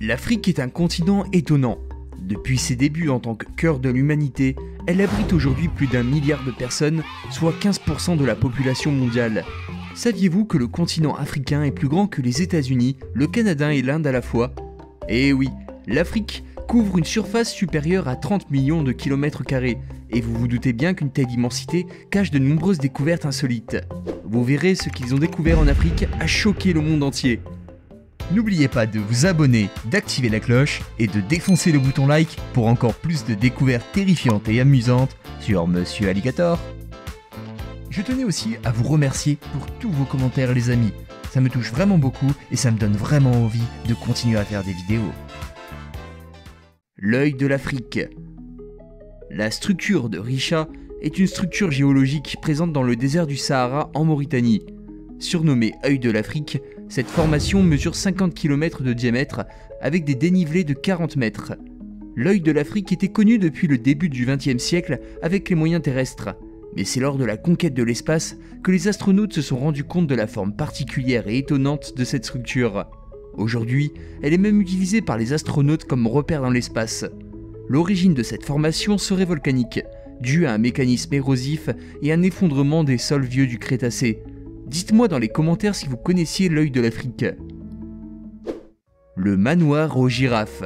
L'Afrique est un continent étonnant. Depuis ses débuts en tant que cœur de l'humanité, elle abrite aujourd'hui plus d'1 milliard de personnes, soit 15% de la population mondiale. Saviez-vous que le continent africain est plus grand que les États-Unis, le Canada et l'Inde à la fois? Eh oui, l'Afrique couvre une surface supérieure à 30 millions de kilomètres carrés, et vous vous doutez bien qu'une telle immensité cache de nombreuses découvertes insolites. Vous verrez, ce qu'ils ont découvert en Afrique a choqué le monde entier. N'oubliez pas de vous abonner, d'activer la cloche et de défoncer le bouton like pour encore plus de découvertes terrifiantes et amusantes sur Monsieur Alligator. Je tenais aussi à vous remercier pour tous vos commentaires les amis, ça me touche vraiment beaucoup et ça me donne vraiment envie de continuer à faire des vidéos. L'œil de l'Afrique. La structure de Richa est une structure géologique présente dans le désert du Sahara en Mauritanie. Surnommée œil de l'Afrique, cette formation mesure 50 km de diamètre avec des dénivelés de 40 mètres. L'œil de l'Afrique était connu depuis le début du XXe siècle avec les moyens terrestres, mais c'est lors de la conquête de l'espace que les astronautes se sont rendus compte de la forme particulière et étonnante de cette structure. Aujourd'hui, elle est même utilisée par les astronautes comme repère dans l'espace. L'origine de cette formation serait volcanique, due à un mécanisme érosif et un effondrement des sols vieux du Crétacé. Dites-moi dans les commentaires si vous connaissiez l'œil de l'Afrique. Le manoir aux girafes.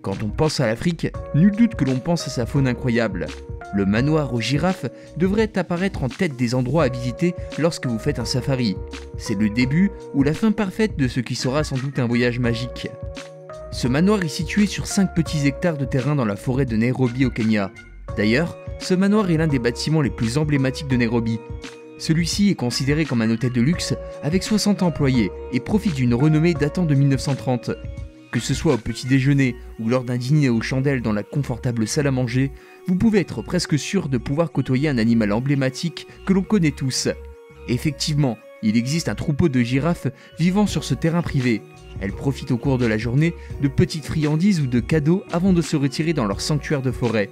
Quand on pense à l'Afrique, nul doute que l'on pense à sa faune incroyable. Le manoir aux girafes devrait apparaître en tête des endroits à visiter lorsque vous faites un safari. C'est le début ou la fin parfaite de ce qui sera sans doute un voyage magique. Ce manoir est situé sur 5 petits hectares de terrain dans la forêt de Nairobi au Kenya. D'ailleurs, ce manoir est l'un des bâtiments les plus emblématiques de Nairobi. Celui-ci est considéré comme un hôtel de luxe avec 60 employés et profite d'une renommée datant de 1930. Que ce soit au petit déjeuner ou lors d'un dîner aux chandelles dans la confortable salle à manger, vous pouvez être presque sûr de pouvoir côtoyer un animal emblématique que l'on connaît tous. Effectivement, il existe un troupeau de girafes vivant sur ce terrain privé. Elles profitent au cours de la journée de petites friandises ou de cadeaux avant de se retirer dans leur sanctuaire de forêt.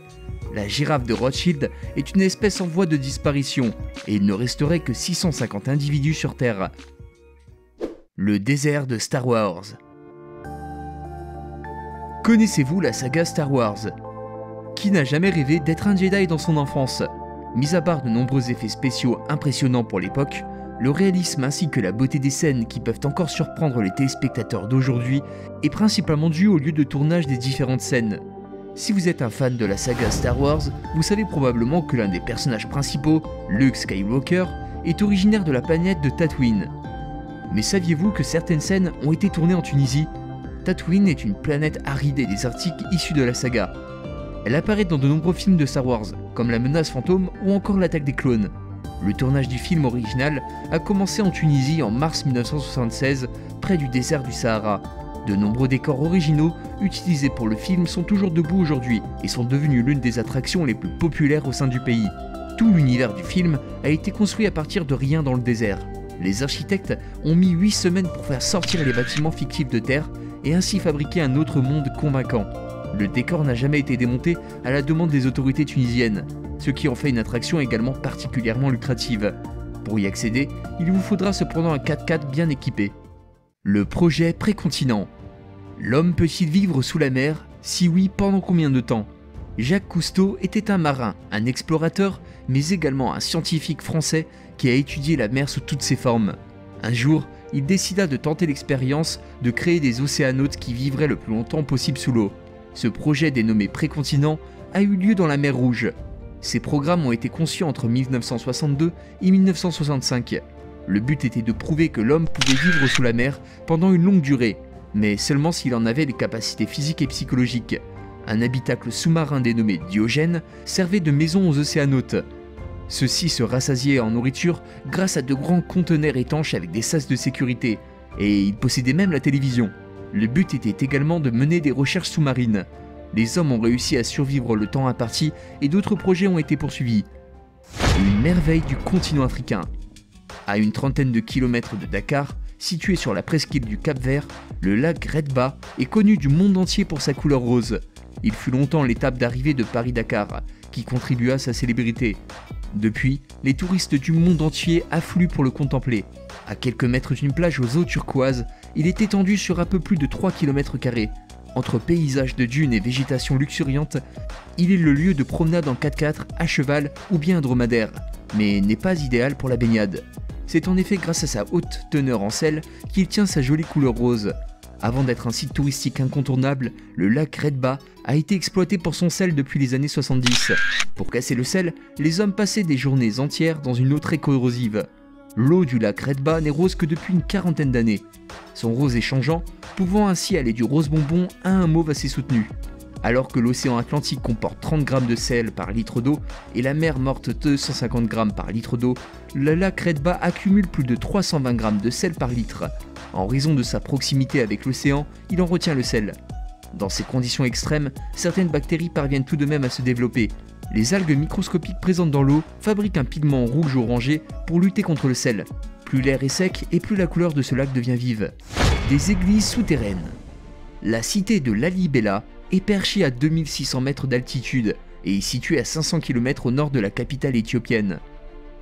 La girafe de Rothschild est une espèce en voie de disparition et il ne resterait que 650 individus sur Terre. Le désert de Star Wars. Connaissez-vous la saga Star Wars? Qui n'a jamais rêvé d'être un Jedi dans son enfance? Mis à part de nombreux effets spéciaux impressionnants pour l'époque, le réalisme ainsi que la beauté des scènes qui peuvent encore surprendre les téléspectateurs d'aujourd'hui est principalement dû au lieu de tournage des différentes scènes. Si vous êtes un fan de la saga Star Wars, vous savez probablement que l'un des personnages principaux, Luke Skywalker, est originaire de la planète de Tatooine. Mais saviez-vous que certaines scènes ont été tournées en Tunisie? Tatooine est une planète aride et désertique issue de la saga. Elle apparaît dans de nombreux films de Star Wars, comme La Menace Fantôme ou encore L'Attaque des Clones. Le tournage du film original a commencé en Tunisie en mars 1976, près du désert du Sahara. De nombreux décors originaux utilisés pour le film sont toujours debout aujourd'hui et sont devenus l'une des attractions les plus populaires au sein du pays. Tout l'univers du film a été construit à partir de rien dans le désert. Les architectes ont mis 8 semaines pour faire sortir les bâtiments fictifs de terre et ainsi fabriquer un autre monde convaincant. Le décor n'a jamais été démonté à la demande des autorités tunisiennes, ce qui en fait une attraction également particulièrement lucrative. Pour y accéder, il vous faudra cependant un 4x4 bien équipé. Le projet Précontinent. L'homme peut-il vivre sous la mer? Si oui, pendant combien de temps? Jacques Cousteau était un marin, un explorateur, mais également un scientifique français qui a étudié la mer sous toutes ses formes. Un jour, il décida de tenter l'expérience de créer des océanautes qui vivraient le plus longtemps possible sous l'eau. Ce projet dénommé Précontinent a eu lieu dans la mer Rouge. Ces programmes ont été conçus entre 1962 et 1965. Le but était de prouver que l'homme pouvait vivre sous la mer pendant une longue durée, mais seulement s'il en avait les capacités physiques et psychologiques. Un habitacle sous-marin dénommé Diogène servait de maison aux océanautes. Ceux-ci se rassasiaient en nourriture grâce à de grands conteneurs étanches avec des sas de sécurité, et ils possédaient même la télévision. Le but était également de mener des recherches sous-marines. Les hommes ont réussi à survivre le temps imparti et d'autres projets ont été poursuivis. Une merveille du continent africain. À une trentaine de kilomètres de Dakar, situé sur la presqu'île du Cap-Vert, le lac Redba est connu du monde entier pour sa couleur rose. Il fut longtemps l'étape d'arrivée de Paris-Dakar, qui contribua à sa célébrité. Depuis, les touristes du monde entier affluent pour le contempler. À quelques mètres d'une plage aux eaux turquoises, il est étendu sur un peu plus de 3 km². Entre paysages de dunes et végétation luxuriante, il est le lieu de promenade en 4x4, à cheval ou bien un dromadaire, mais n'est pas idéal pour la baignade. C'est en effet grâce à sa haute teneur en sel qu'il tient sa jolie couleur rose. Avant d'être un site touristique incontournable, le lac Redba a été exploité pour son sel depuis les années 70. Pour casser le sel, les hommes passaient des journées entières dans une eau très corrosive. L'eau du lac Redba n'est rose que depuis une quarantaine d'années. Son rose est changeant, pouvant ainsi aller du rose bonbon à un mauve assez soutenu. Alors que l'océan Atlantique comporte 30 grammes de sel par litre d'eau et la mer Morte 250 grammes par litre d'eau, le lac Redba accumule plus de 320 grammes de sel par litre. En raison de sa proximité avec l'océan, il en retient le sel. Dans ces conditions extrêmes, certaines bactéries parviennent tout de même à se développer. Les algues microscopiques présentes dans l'eau fabriquent un pigment rouge-orangé pour lutter contre le sel. Plus l'air est sec et plus la couleur de ce lac devient vive. Des églises souterraines. La cité de Lalibela est perchée à 2600 mètres d'altitude et est située à 500 km au nord de la capitale éthiopienne.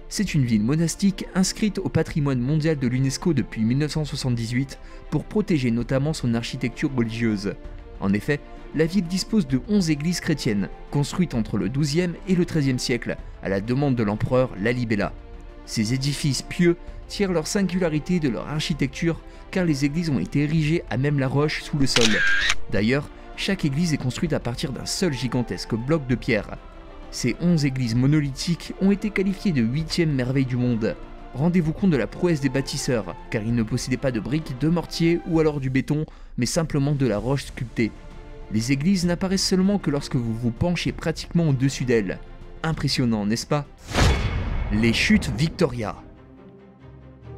C'est une ville monastique inscrite au patrimoine mondial de l'UNESCO depuis 1978 pour protéger notamment son architecture religieuse. En effet, la ville dispose de 11 églises chrétiennes, construites entre le XIIe et le XIIIe siècle, à la demande de l'empereur Lalibela. Ces édifices pieux tirent leur singularité de leur architecture car les églises ont été érigées à même la roche sous le sol. D'ailleurs, chaque église est construite à partir d'un seul gigantesque bloc de pierre. Ces 11 églises monolithiques ont été qualifiées de 8e merveille du monde. Rendez-vous compte de la prouesse des bâtisseurs, car ils ne possédaient pas de briques, de mortier ou alors du béton, mais simplement de la roche sculptée. Les églises n'apparaissent seulement que lorsque vous vous penchez pratiquement au-dessus d'elles. Impressionnant, n'est-ce pas? Les chutes Victoria.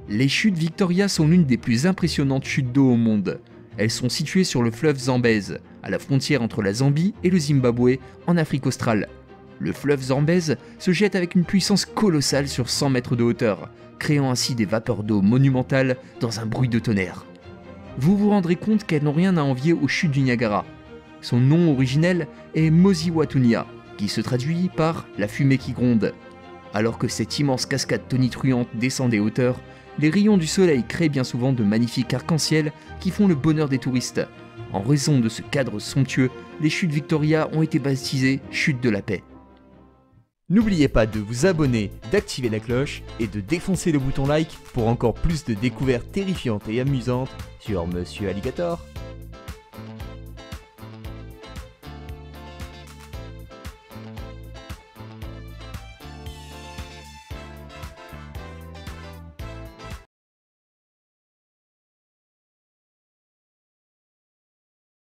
Les chutes Victoria sont l'une des plus impressionnantes chutes d'eau au monde. Elles sont situées sur le fleuve Zambèze, à la frontière entre la Zambie et le Zimbabwe, en Afrique australe. Le fleuve Zambèze se jette avec une puissance colossale sur 100 mètres de hauteur, créant ainsi des vapeurs d'eau monumentales dans un bruit de tonnerre. Vous vous rendrez compte qu'elles n'ont rien à envier aux chutes du Niagara. Son nom originel est Mosiwatunya, qui se traduit par « la fumée qui gronde ». Alors que cette immense cascade tonitruante descend des hauteurs, les rayons du soleil créent bien souvent de magnifiques arcs-en-ciel qui font le bonheur des touristes. En raison de ce cadre somptueux, les chutes Victoria ont été baptisées « chutes de la paix ». N'oubliez pas de vous abonner, d'activer la cloche et de défoncer le bouton like pour encore plus de découvertes terrifiantes et amusantes sur Monsieur Alligator.